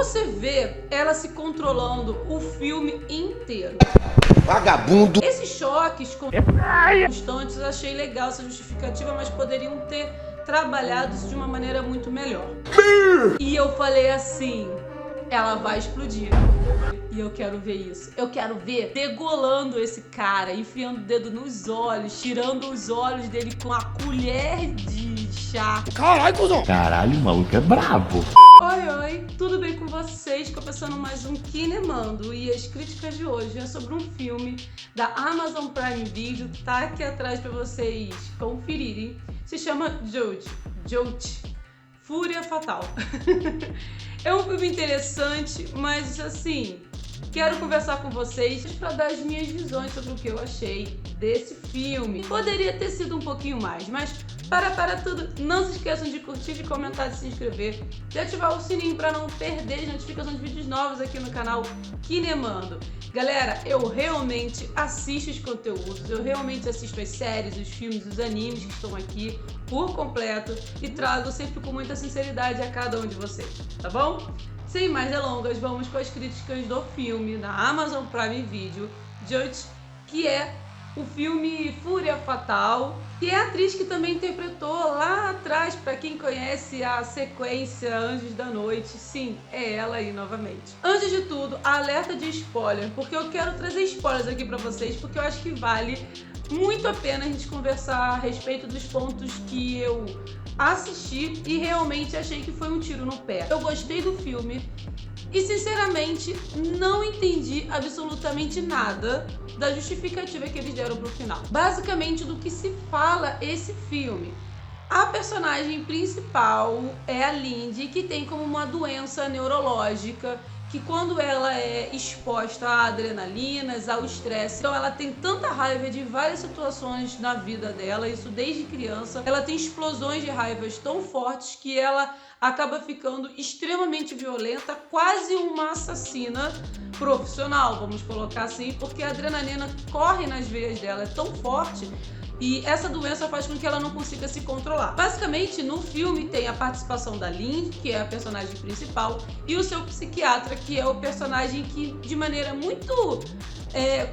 você vê ela se controlando o filme inteiro. Vagabundo! Esses choques constantes, eu achei legal essa justificativa, mas poderiam ter trabalhado isso de uma maneira muito melhor. E eu falei assim, ela vai explodir. E eu quero ver isso. Eu quero ver degolando esse cara, enfiando o dedo nos olhos, tirando os olhos dele com uma colher de chá. Caralho, cuzão! Caralho, o maluco é brabo. Oi, tudo bem com vocês? Começando mais um Kinemando. E as críticas de hoje é sobre um filme da Amazon Prime Video que tá aqui atrás para vocês conferirem. Se chama Jolt, Fúria Fatal. É um filme interessante, mas assim, quero conversar com vocês para dar as minhas visões sobre o que eu achei desse filme. Poderia ter sido um pouquinho mais, mas para tudo, não se esqueçam de curtir, de comentar, de se inscrever, de ativar o sininho para não perder as notificações de vídeos novos aqui no canal Kinemando. Galera, eu realmente assisto os conteúdos, eu realmente assisto as séries, os filmes, os animes que estão aqui por completo e trago sempre com muita sinceridade a cada um de vocês, tá bom? Sem mais delongas, vamos com as críticas do filme da Amazon Prime Video, Jolt, que é o filme Fúria Fatal, que é a atriz que também interpretou lá atrás, para quem conhece a sequência Anjos da Noite. Sim, é ela aí novamente. Antes de tudo, alerta de spoiler, porque eu quero trazer spoilers aqui para vocês, porque eu acho que vale muito a pena a gente conversar a respeito dos pontos que eu assisti e realmente achei que foi um tiro no pé. Eu gostei do filme e sinceramente não entendi absolutamente nada da justificativa que eles deram pro final. Basicamente, do que se fala esse filme. A personagem principal é a Lindy, que tem como uma doença neurológica, que quando ela é exposta a adrenalinas, ao estresse, então ela tem tanta raiva de várias situações na vida dela, isso desde criança. Ela tem explosões de raivas tão fortes que ela acaba ficando extremamente violenta, quase uma assassina profissional, vamos colocar assim, porque a adrenalina corre nas veias dela, é tão forte. E essa doença faz com que ela não consiga se controlar. Basicamente, no filme tem a participação da Lynn, que é a personagem principal, e o seu psiquiatra, que é o personagem que, de maneira muito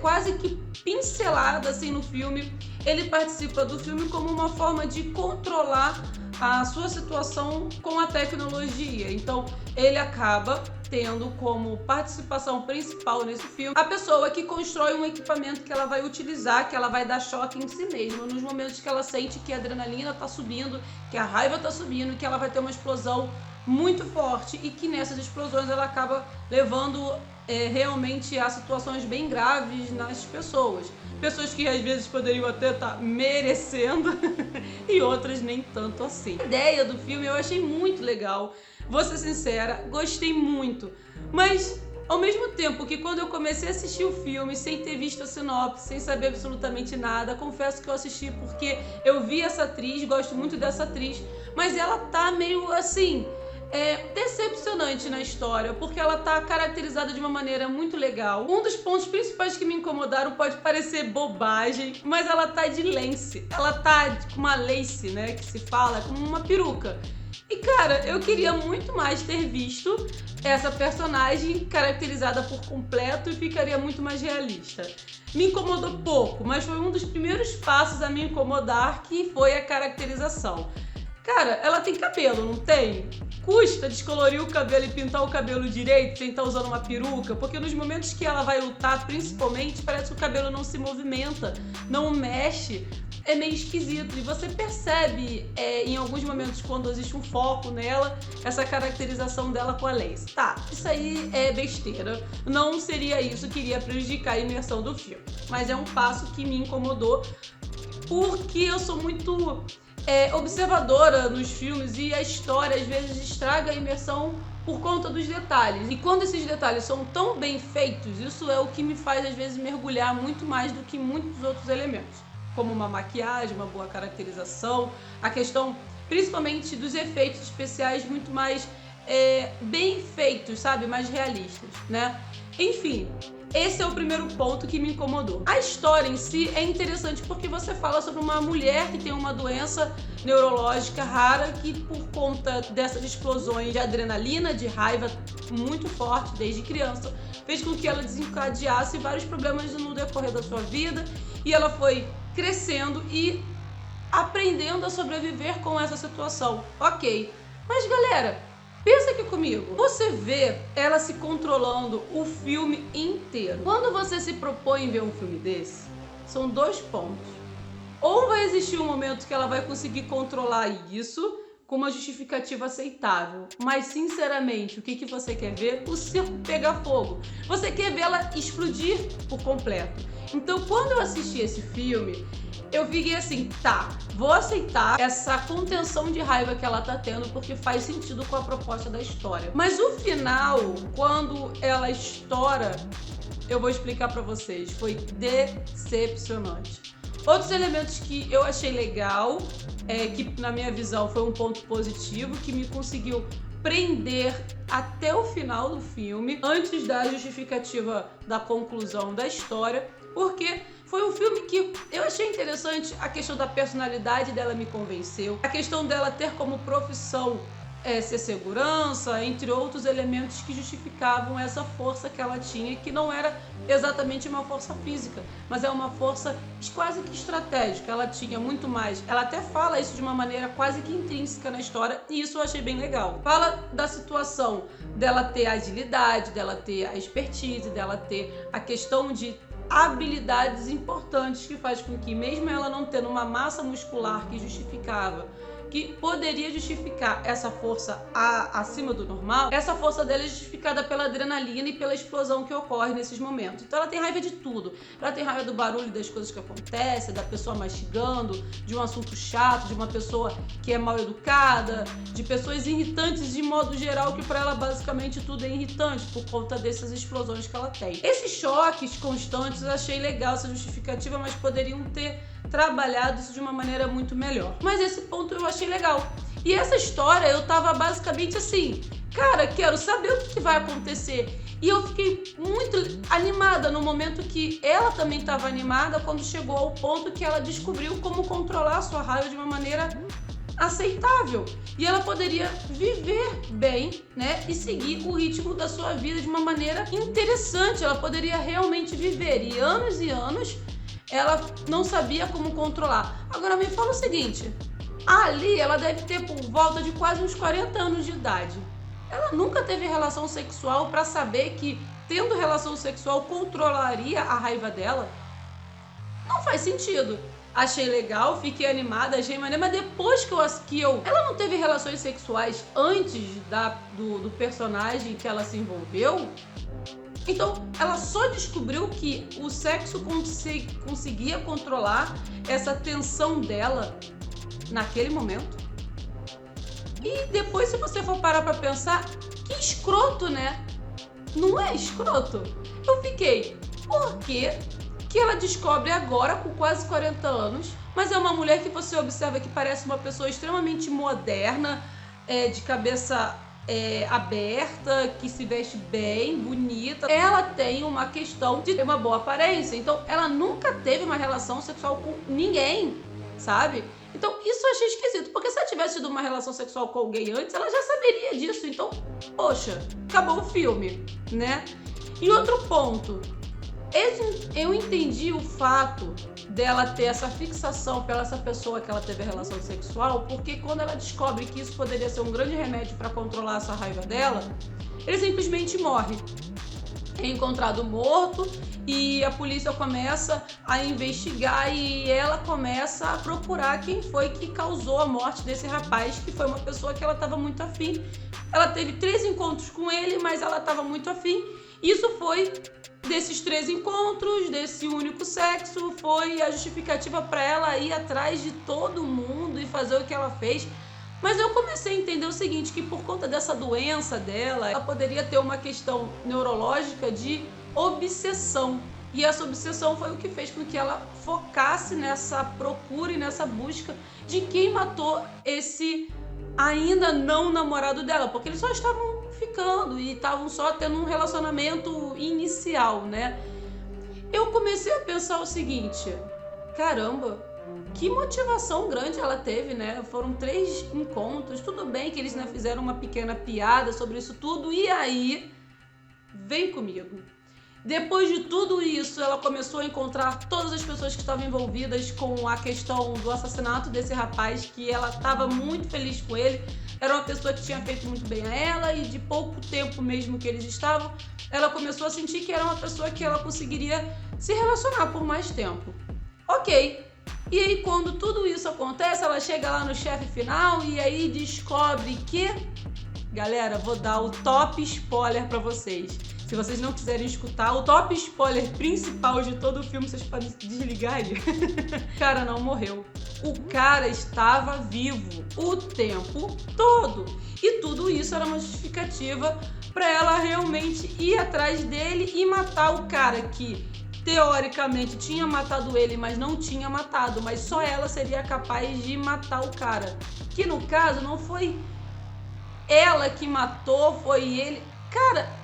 quase que pincelada assim no filme, ele participa do filme como uma forma de controlar a sua situação com a tecnologia. Então, ele acaba tendo como participação principal nesse filme a pessoa que constrói um equipamento que ela vai utilizar, que ela vai dar choque em si mesma, nos momentos que ela sente que a adrenalina tá subindo, que a raiva tá subindo, que ela vai ter uma explosão muito forte e que nessas explosões ela acaba levando realmente a situações bem graves nas pessoas. Pessoas que às vezes poderiam até estar merecendo e outras nem tanto assim. A ideia do filme eu achei muito legal, vou ser sincera, gostei muito. Mas ao mesmo tempo que quando eu comecei a assistir o filme sem ter visto a sinopse, sem saber absolutamente nada, confesso que eu assisti porque eu vi essa atriz, gosto muito dessa atriz, mas ela tá meio assim, decepcionante na história, porque ela tá caracterizada de uma maneira muito legal. Um dos pontos principais que me incomodaram pode parecer bobagem, mas ela tá de lace. Ela tá com uma lace, né, que se fala, como uma peruca. E cara, eu queria muito mais ter visto essa personagem caracterizada por completo e ficaria muito mais realista. Me incomodou pouco, mas foi um dos primeiros passos a me incomodar, que foi a caracterização. Cara, ela tem cabelo, não tem? Custa descolorir o cabelo e pintar o cabelo direito sem estar usando uma peruca, porque nos momentos que ela vai lutar, principalmente, parece que o cabelo não se movimenta, não mexe, é meio esquisito. E você percebe em alguns momentos, quando existe um foco nela, essa caracterização dela com a lace. Tá, isso aí é besteira, não seria isso que iria prejudicar a imersão do filme. Mas é um passo que me incomodou, porque eu sou muito observadora nos filmes e a história às vezes estraga a imersão por conta dos detalhes. E quando esses detalhes são tão bem feitos, isso é o que me faz às vezes mergulhar muito mais do que muitos outros elementos, como uma maquiagem, uma boa caracterização, a questão principalmente dos efeitos especiais muito mais bem feitos, sabe? Mais realistas, né? Enfim, esse é o primeiro ponto que me incomodou. A história em si é interessante porque você fala sobre uma mulher que tem uma doença neurológica rara que, por conta dessas explosões de adrenalina, de raiva muito forte desde criança, fez com que ela desencadeasse vários problemas no decorrer da sua vida, e ela foi crescendo e aprendendo a sobreviver com essa situação. Ok, mas galera, pensa aqui comigo, você vê ela se controlando o filme inteiro. Quando você se propõe em ver um filme desse, são 2 pontos. Ou vai existir um momento que ela vai conseguir controlar isso com uma justificativa aceitável. Mas, sinceramente, o que você quer ver? O circo pegar fogo. Você quer vê-la explodir por completo. Então, quando eu assisti esse filme, eu fiquei assim, tá, vou aceitar essa contenção de raiva que ela tá tendo, porque faz sentido com a proposta da história. Mas o final, quando ela estoura, eu vou explicar pra vocês, foi decepcionante. Outros elementos que eu achei legal, que na minha visão foi um ponto positivo, que me conseguiu prender até o final do filme, antes da justificativa da conclusão da história, porque foi um filme que eu achei interessante. A questão da personalidade dela me convenceu, a questão dela ter como profissão ser segurança, entre outros elementos que justificavam essa força que ela tinha, que não era exatamente uma força física, mas é uma força quase que estratégica. Ela tinha muito mais, ela até fala isso de uma maneira quase que intrínseca na história, e isso eu achei bem legal. Fala da situação dela ter a agilidade, dela ter a expertise, dela ter a questão de habilidades importantes, que faz com que, mesmo ela não tendo uma massa muscular que justificava, que poderia justificar essa força acima do normal, essa força dela é justificada pela adrenalina e pela explosão que ocorre nesses momentos. Então ela tem raiva de tudo. Ela tem raiva do barulho das coisas que acontecem, da pessoa mastigando, de um assunto chato, de uma pessoa que é mal educada, de pessoas irritantes de modo geral, que para ela basicamente tudo é irritante por conta dessas explosões que ela tem. Esses choques constantes eu achei legal, essa justificativa, mas poderiam ter trabalhado isso de uma maneira muito melhor. Mas esse ponto eu achei legal. E essa história eu tava basicamente assim, cara, quero saber o que vai acontecer. E eu fiquei muito animada no momento que ela também estava animada, quando chegou ao ponto que ela descobriu como controlar a sua raiva de uma maneira aceitável. E ela poderia viver bem, né? E seguir o ritmo da sua vida de uma maneira interessante. Ela poderia realmente viver. E anos ela não sabia como controlar. Agora me fala o seguinte, ali ela deve ter por volta de quase uns 40 anos de idade. Ela nunca teve relação sexual para saber que tendo relação sexual controlaria a raiva dela? Não faz sentido. Achei legal, fiquei animada, achei maneiro, mas depois que eu... Ela não teve relações sexuais antes do personagem que ela se envolveu? Então, ela só descobriu que o sexo conseguia controlar essa tensão dela naquele momento. E depois, se você for parar pra pensar, que escroto, né? Não é escroto? Eu fiquei, por quê que ela descobre agora, com quase 40 anos, mas é uma mulher que você observa que parece uma pessoa extremamente moderna, de cabeça aberta, que se veste bem, bonita. Ela tem uma questão de ter uma boa aparência, então ela nunca teve uma relação sexual com ninguém, sabe? Então isso eu achei esquisito, porque se ela tivesse tido uma relação sexual com alguém antes, ela já saberia disso. Então, poxa, acabou o filme, né? E outro ponto, eu entendi o fato dela ter essa fixação pela essa pessoa que ela teve a relação sexual, porque quando ela descobre que isso poderia ser um grande remédio para controlar essa raiva dela, ele simplesmente morre. É encontrado morto e a polícia começa a investigar e ela começa a procurar quem foi que causou a morte desse rapaz, que foi uma pessoa que ela estava muito afim. Ela teve 3 encontros com ele, mas ela estava muito afim. Isso foi desses 3 encontros, desse único sexo, foi a justificativa para ela ir atrás de todo mundo e fazer o que ela fez. Mas eu comecei a entender o seguinte, que por conta dessa doença dela, ela poderia ter uma questão neurológica de obsessão. E essa obsessão foi o que fez com que ela focasse nessa procura e nessa busca de quem matou esse ainda não namorado dela, porque eles só estavam ficando e estavam só tendo um relacionamento inicial, né? Eu comecei a pensar o seguinte, caramba, Que motivação grande ela teve, né? Foram 3 encontros, tudo bem que eles, né, fizeram uma pequena piada sobre isso tudo, e aí, vem comigo. Depois de tudo isso, ela começou a encontrar todas as pessoas que estavam envolvidas com a questão do assassinato desse rapaz, que ela estava muito feliz com ele, era uma pessoa que tinha feito muito bem a ela, e de pouco tempo mesmo que eles estavam, ela começou a sentir que era uma pessoa que ela conseguiria se relacionar por mais tempo. Ok. E aí, quando tudo isso acontece, ela chega lá no chefe final e aí descobre que... Galera, vou dar o top spoiler pra vocês. Se vocês não quiserem escutar, o top spoiler principal de todo o filme, vocês podem desligar aí. O cara não morreu. O cara estava vivo o tempo todo. E tudo isso era uma justificativa pra ela realmente ir atrás dele e matar o cara que... teoricamente tinha matado ele, mas não tinha matado, mas só ela seria capaz de matar o cara. Que no caso não foi ela que matou, foi ele. Cara,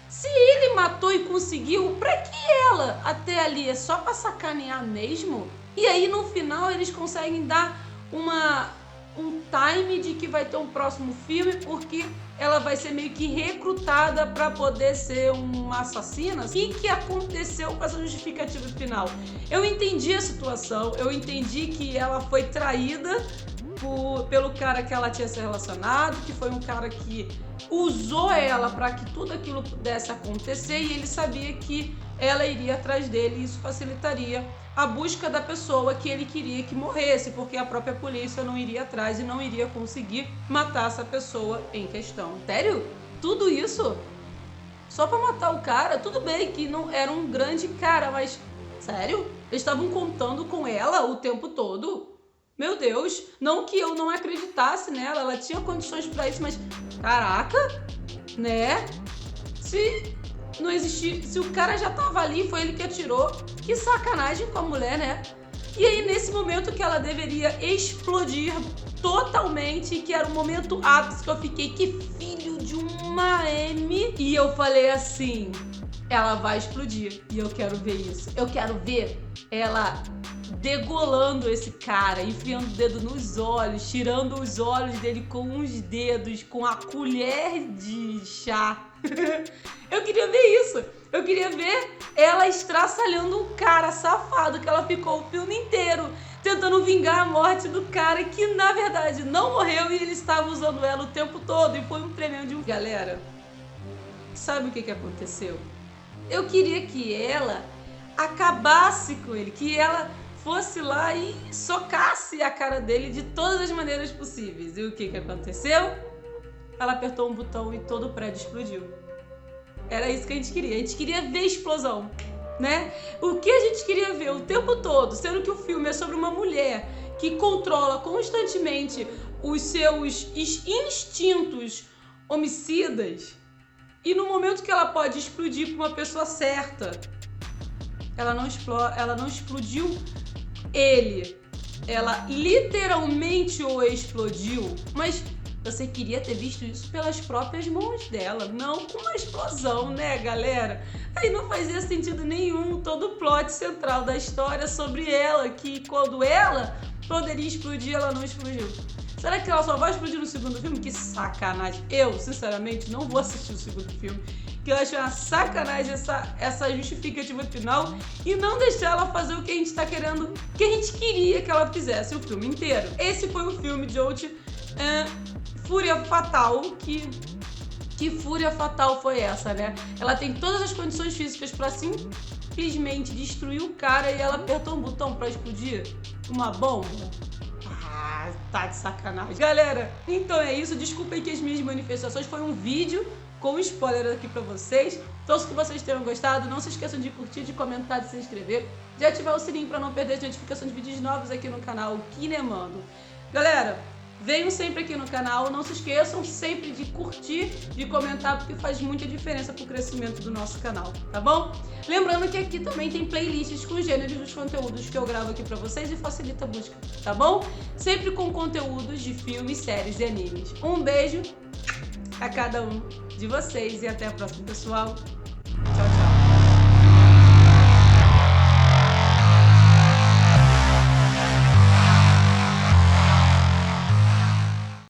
se ele matou e conseguiu, pra que ela até ali? É só pra sacanear mesmo? E aí no final eles conseguem dar um time de que vai ter um próximo filme, porque ela vai ser meio que recrutada para poder ser uma assassina. O que aconteceu com essa justificativa final? Eu entendi a situação, eu entendi que ela foi traída pelo cara que ela tinha se relacionado, que foi um cara que usou ela para que tudo aquilo pudesse acontecer, e ele sabia que ela iria atrás dele, e isso facilitaria a busca da pessoa que ele queria que morresse, porque a própria polícia não iria atrás e não iria conseguir matar essa pessoa em questão. Sério? Tudo isso? Só pra matar o cara? Tudo bem que não era um grande cara, mas... Sério? Eles estavam contando com ela o tempo todo? Meu Deus, não que eu não acreditasse nela, ela tinha condições pra isso, mas... Caraca, né? Se não existir, se o cara já tava ali, foi ele que atirou, que sacanagem com a mulher, né? E aí, nesse momento que ela deveria explodir totalmente, que era o momento ápice, que eu fiquei, que filho de uma M, e eu falei assim, ela vai explodir, e eu quero ver isso. Eu quero ver ela degolando esse cara, enfiando o dedo nos olhos, tirando os olhos dele com os dedos, com a colher de chá. Eu queria ver isso. Eu queria ver ela estraçalhando um cara safado que ela ficou o filme inteiro tentando vingar a morte do cara que, na verdade, não morreu, e ele estava usando ela o tempo todo, e foi um tremendo de um... Galera, sabe o que aconteceu? Eu queria que ela acabasse com ele, que ela fosse lá e socasse a cara dele de todas as maneiras possíveis. E o que aconteceu? Ela apertou um botão e todo o prédio explodiu. Era isso que a gente queria. A gente queria ver explosão, né? O que a gente queria ver o tempo todo, sendo que o filme é sobre uma mulher que controla constantemente os seus instintos homicidas, e no momento que ela pode explodir com uma pessoa certa, ela não explodiu ele. Ela literalmente o explodiu, mas você queria ter visto isso pelas próprias mãos dela, não com uma explosão, né, galera? Aí não fazia sentido nenhum todo o plot central da história sobre ela, que quando ela poderia explodir, ela não explodiu. Será que ela só vai explodir no segundo filme? Que sacanagem. Eu, sinceramente, não vou assistir o segundo filme, que eu acho uma sacanagem essa justificativa final, e não deixar ela fazer o que a gente tá querendo, que a gente queria que ela fizesse o filme inteiro. Esse foi o filme de hoje, Fúria Fatal. Que fúria fatal foi essa, né? Ela tem todas as condições físicas pra simplesmente destruir o cara, e ela apertou um botão pra explodir uma bomba. Ah, tá de sacanagem. Galera, então é isso. Desculpem que as minhas manifestações, foi um vídeo com spoiler aqui pra vocês. Torço que vocês tenham gostado. Não se esqueçam de curtir, de comentar, de se inscrever, de ativar o sininho pra não perder as notificações de vídeos novos aqui no canal Kinemando. Galera, venham sempre aqui no canal. Não se esqueçam sempre de curtir, de comentar, porque faz muita diferença pro crescimento do nosso canal, tá bom? Lembrando que aqui também tem playlists com gêneros dos conteúdos que eu gravo aqui pra vocês, e facilita a busca, tá bom? Sempre com conteúdos de filmes, séries e animes. Um beijo a cada um de vocês e até a próxima, pessoal. Tchau, tchau.